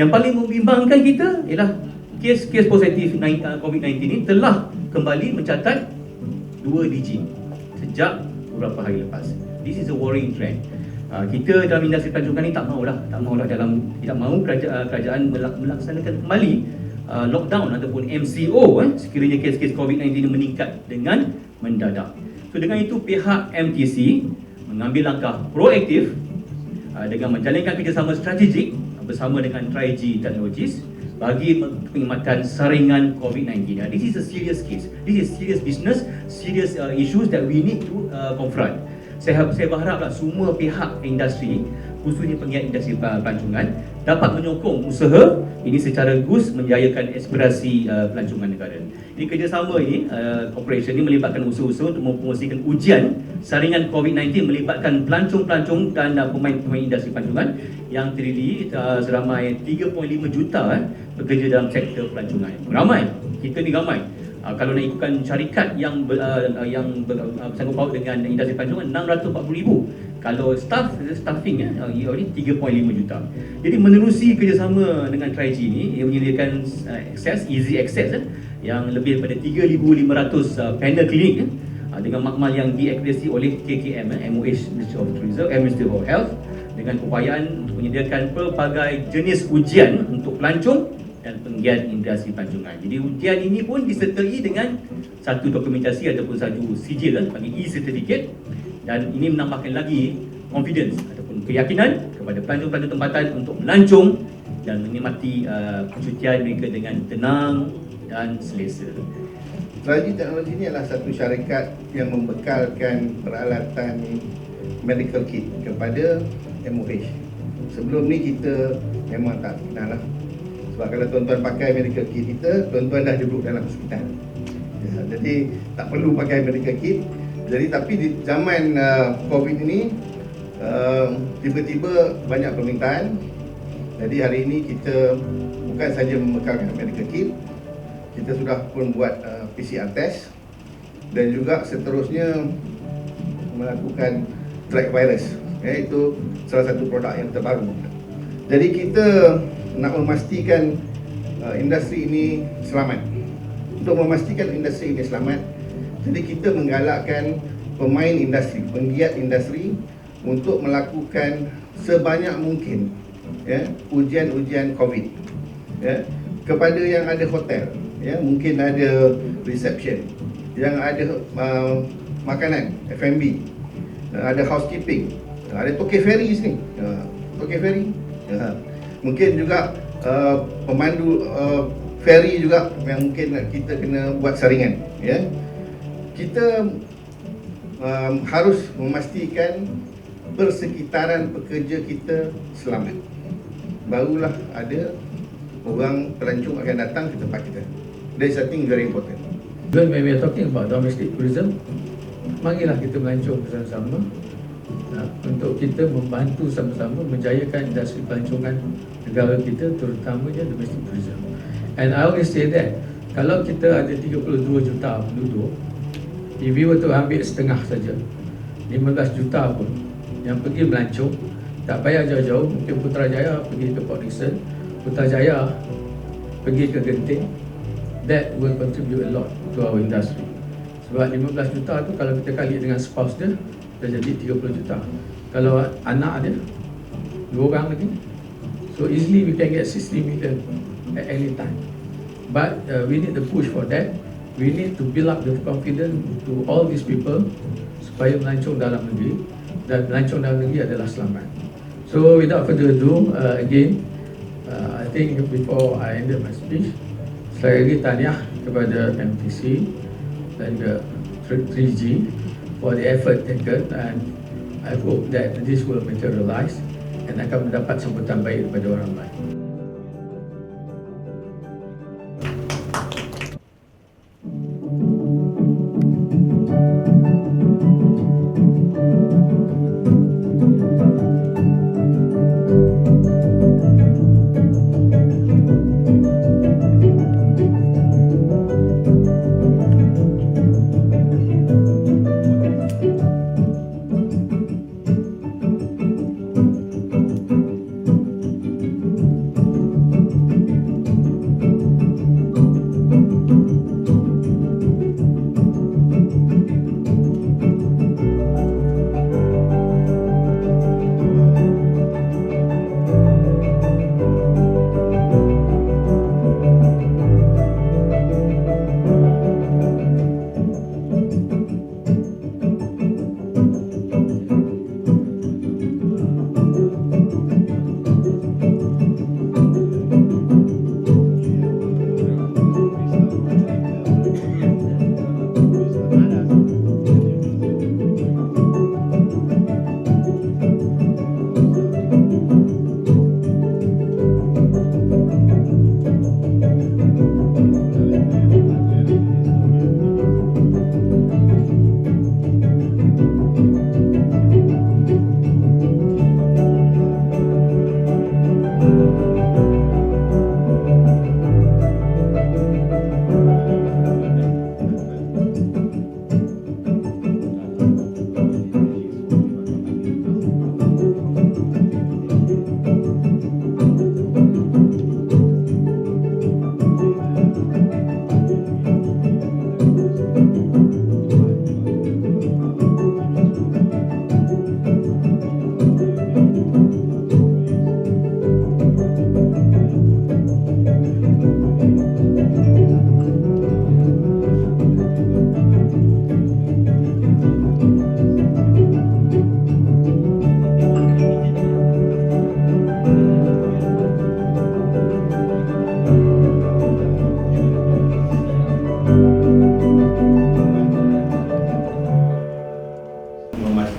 Yang paling membimbangkan kita ialah kes-kes positif COVID-19 ini telah kembali mencatat 2 digit sejak beberapa hari lepas. This is a worrying trend. Kita dalam industri pelancongan ni tak maulah tidak mahu kerajaan melaksanakan kembali lockdown ataupun MCO sekiranya kes-kes COVID-19 ini meningkat dengan mendadak. So dengan itu pihak MTC mengambil langkah proaktif dengan menjalankan kerjasama strategik bersama dengan TriG Technologies bagi penghematan saringan COVID-19. This is a serious case. This is serious business, serious issues that we need to confront. Saya berharaplah semua pihak industri, khususnya penggiat industri pelancongan, dapat menyokong usaha ini secara gus menjayakan aspirasi pelancongan negara. Ini kerjasama ini, corporation ini melibatkan usaha-usaha untuk mempromosikan ujian saringan COVID-19 melibatkan pelancong-pelancong dan pemain-pemain industri pelancongan yang terdiri seramai 3.5 juta bekerja dalam sektor pelancongan. Ramai, kita ni ramai. Kalau nak ikutkan syarikat yang bersangkut paut dengan industri pelancongan 640,000. Kalau staffing already 3.5 juta. Jadi menerusi kerjasama dengan TriG ini, ia menyediakan easy access yang lebih daripada 3,500 panel klinik dengan makmal yang diakreditasi oleh KKM, MOH Ministry of Tourism, Ministry of Health, dengan upayaan untuk menyediakan pelbagai jenis ujian untuk pelancong dan penggiat industri pelancongan. Jadi ujian ini pun disertai dengan satu dokumentasi ataupun satu sijil panggil e-certificate, dan ini menambahkan lagi confidence ataupun keyakinan kepada pelancong-pelancong tempatan untuk melancong dan menikmati percutian mereka dengan tenang dan selesa. TriG Technology ini adalah satu syarikat yang membekalkan peralatan medical kit kepada MOH. Sebelum ni kita memang tak kenal lah. Sebab kalau tuan-tuan pakai medical kit kita, tuan-tuan dah duduk dalam hospital. Jadi tak perlu pakai medical kit. Jadi tapi di zaman COVID ini tiba-tiba banyak permintaan. Jadi hari ini kita bukan saja membekalkan medical kit, kita sudah pun buat PCR test dan juga seterusnya melakukan track virus. Itu salah satu produk yang terbaru. Jadi kita nak memastikan industri ini selamat. Untuk memastikan industri ini selamat, jadi kita menggalakkan pemain industri, penggiat industri untuk melakukan sebanyak mungkin ujian-ujian COVID kepada yang ada hotel, mungkin ada reception, yang ada makanan, F&B, ada housekeeping, ada tokek ferry sini, tokek ferry. Mungkin juga pemandu ferry juga yang mungkin kita kena buat saringan. Kita harus memastikan persekitaran pekerja kita selamat. Barulah ada orang pelancong akan datang ke tempat kita. That is something very important. When we are talking about domestic tourism, marilah kita melancong bersama-sama untuk kita membantu sama-sama menjayakan industri pelancongan negara kita, terutamanya domestic tourism. And I always say that kalau kita ada 32 juta penduduk, if we were to ambil setengah saja, 15 juta pun yang pergi melancong, tak payah jauh-jauh, mungkin Putrajaya pergi ke Port Dickson, Putrajaya pergi ke Genting, that will contribute a lot to our industry. Sebab 15 juta tu kalau kita kali dengan spouse dia, dah jadi 30 juta. Kalau anak dia 2 orang lagi, so easily we can get 60 million at any time. But we need to push for that. We need to build up the confidence to all these people supaya melancong dalam negeri, dan melancong dalam negeri adalah selamat. So without further ado, again, I think before I end my speech, sekali lagi tahniah kepada MTC dan juga 3G for the effort taken, and I hope that this will materialize and akan mendapat sambutan baik daripada orang lain.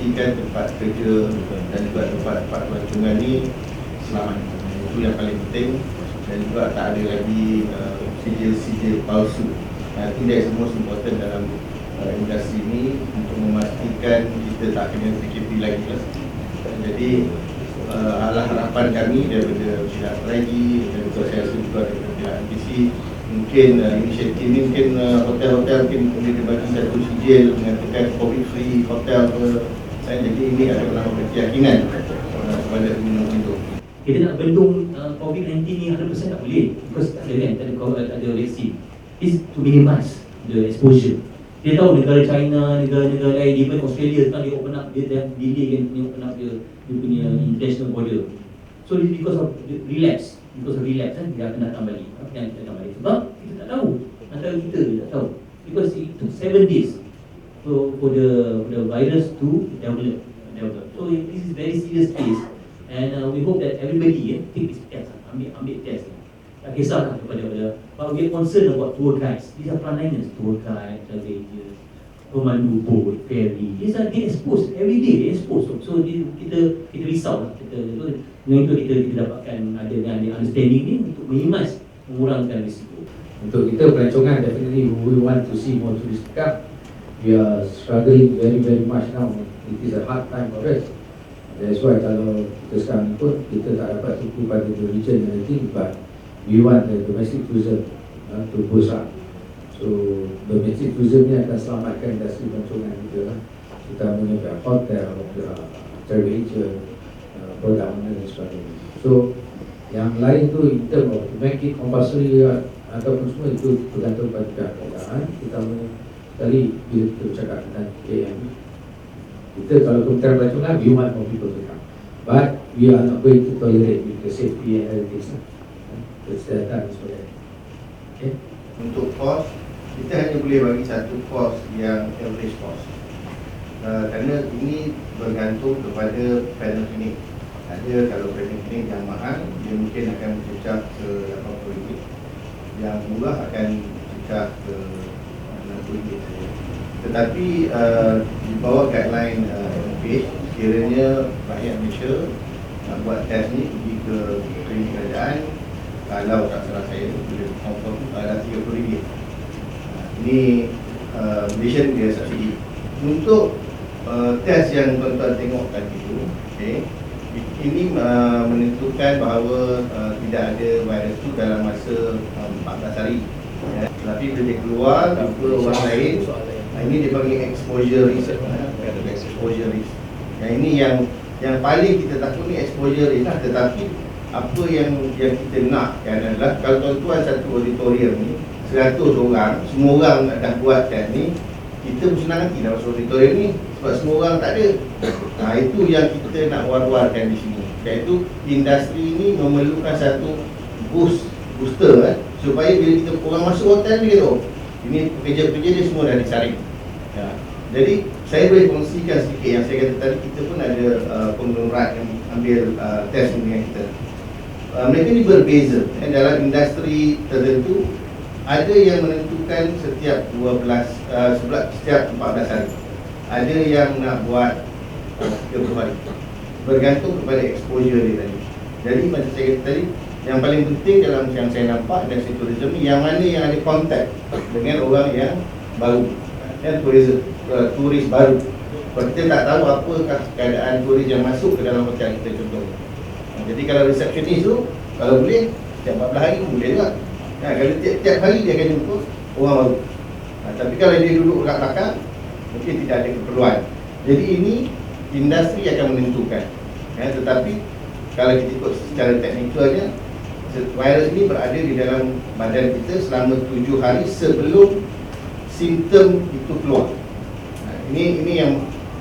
memastikan tempat kerja dan juga tempat-tempat pelancongan ni selamat. Itu yang paling penting, dan juga tak ada lagi sijil-sijil palsu. Itu dia semua important dalam industri ini untuk memastikan kita tak kena PKP lagi lah. Jadi harapan kami daripada pihak lagi dan juga saya rasa juga daripada pihak NPC, mungkin inisiatif ini mungkin hotel-hotel mungkin boleh bagi satu sijil mengatakan COVID free hotel ke. Jadi ini adalah keyakinan kepada penduduk. Kita nak bendung COVID-19 ni 100% tak boleh, because tak ada kan, tak ada vaksin. Is to minimize the exposure. Kita tahu negara China, negara-negara lain, even Australia sekarang dia open up, dia dah delay kan, dia open up dia punya international border. So it's because of relapse kan, dia akan datang balik. Apa yang kita datang balik? Sebab kita tak tahu, antara kita tak tahu. Because it took 7 days for the virus to develop. So this is very serious case, and we hope that everybody take this test, ambil test. Tak kisahlah kepada but we are concerned about tour guides. These are frontliners, tour guides, travel agents, pemandu boat, ferry. These are they exposed every day, they exposed. So kita risau lah. Dengan itu kita dapatkan ada understanding ni untuk minimize, mengurangkan risiko. Untuk kita pelancongan, definitely we want to see more tourists come. We are struggling very much now. It is a hard time for us. That's why kalau kita sekarang pun kita tak dapat tumpu pada the region and everything, but we want the domestic tourism to boost up. So domestic tourism ni akan selamatkan industri pelancongan kita lah. Kita punya hotel, travel agent, produk mana dan sebagainya. So yang lain tu in term of make it compulsory ataupun semua itu bergantung pada pihak kerajaan. Kita sekali bila kita bercakap tentang KM, kita kalau Kementerian Pelancongan, we want more people to come, but we are not going to tolerate with the safety and everything. Kesihatan dan sebagainya. Okay. Untuk kos, kita hanya boleh bagi satu kos yang average cost, kerana ini bergantung kepada panel klinik. Ada kalau panel klinik yang mahal, dia mungkin akan mencecah ke RM80, yang murah akan mencecah ke RM60 saja. Tetapi di bawah guideline NPH, sekiranya rakyat Malaysia nak buat test ni pergi ke klinik kerajaan, kalau tak salah saya boleh confirm ada RM30. Ini Malaysian dia subsidi. Untuk test yang tuan-tuan tengok tadi tu, okay, ini menentukan bahawa tidak ada virus tu dalam masa 14 hari. Tapi bila dia keluar jumpa orang lain, ini dia panggil exposure risk. Exposure risk. Yang ini yang paling kita takut ni exposure risk lah. Tetapi apa yang kita nak kan adalah kalau tuan-tuan satu auditorium ni 100 orang, semua orang dah buat test ni, kita bersenang hati dah masuk auditorium ni sebab semua orang tak ada. Itu yang kita nak war-warkan di sini. Iaitu industri ni memerlukan satu booster supaya bila kita orang masuk hotel ni kata, ini pekerja-pekerja dia semua dah disaring. Jadi saya boleh kongsikan sedikit yang saya kata tadi, kita pun ada konglomerat yang ambil test ni dengan kita. Mereka ni berbeza dalam industri tertentu. Ada yang menentukan setiap 14 hari. Ada yang nak buat 30 hari. Bergantung kepada exposure dia tadi. Jadi macam saya kata tadi, yang paling penting dalam yang saya nampak industri tourism ni, yang mana yang ada kontak dengan orang yang baru, dan turis baru. Sebab kita tak tahu apakah keadaan turis yang masuk ke dalam hotel kita contohnya. Jadi kalau receptionist tu, kalau boleh setiap 14 hari pun boleh juga. Kalau tiap hari dia akan jumpa orang baru. Tapi kalau dia duduk kat belakang, mungkin tidak ada keperluan. Jadi ini industri akan menentukan. Tetapi kalau kita ikut secara teknikalnya, virus ini berada di dalam badan kita selama 7 hari sebelum simptom itu keluar. Ini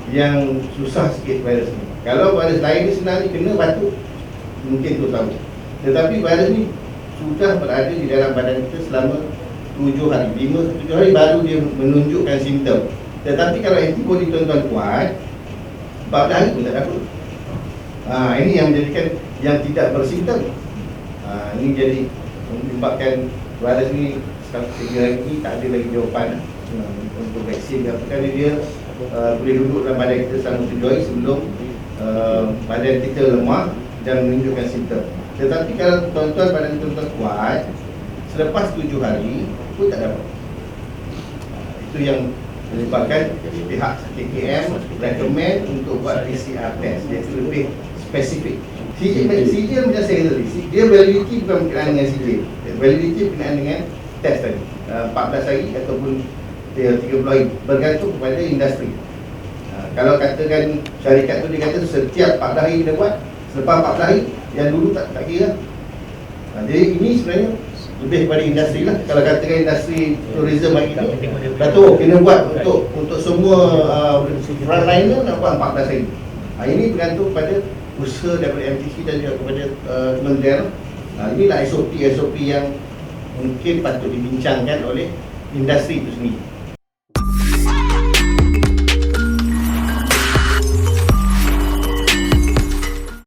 yang susah sikit virus ni. Kalau virus lain ni senang, ni kena batuk, mungkin tu tahu. Tetapi virus ni sudah berada di dalam badan kita selama 7 hari, 5-7 hari baru dia menunjukkan simptom. Tetapi kalau antibody tuan-tuan kuat, 14 hari pun tak takut. Ini yang menjadikan yang tidak bersimptom. Ini jadi menyebabkan virus ni sejauh ini tak ada lagi jawapan untuk vaksin. Kerana dia boleh duduk dalam badan kita selama 7 hari sebelum badan kita lemah dan menunjukkan simptom. Tetapi kalau tuan-tuan badan tuan-tuan kuat, selepas 7 hari pun tak dapat. Itu yang menyebabkan pihak KKM recommend untuk buat PCR test, iaitu lebih spesifik. CJ macam saya kata tadi, dia validity bukan berkenaan dengan CJ, validity berkenaan dengan test tadi, 14 hari ataupun 30 hari, bergantung kepada industri. Kalau katakan syarikat tu dia kata setiap 14 hari dia buat, selepas 14 hari yang dulu tak kira. Jadi ini sebenarnya lebih kepada industri lah. Kalau katakan industri tourism hari ni, Dato' kena buat untuk semua frontliner nak buat 14 hari. Ini bergantung pada usaha daripada MTC dan juga kepada kementerian. Inilah SOP yang mungkin patut dibincangkan oleh industri itu sendiri.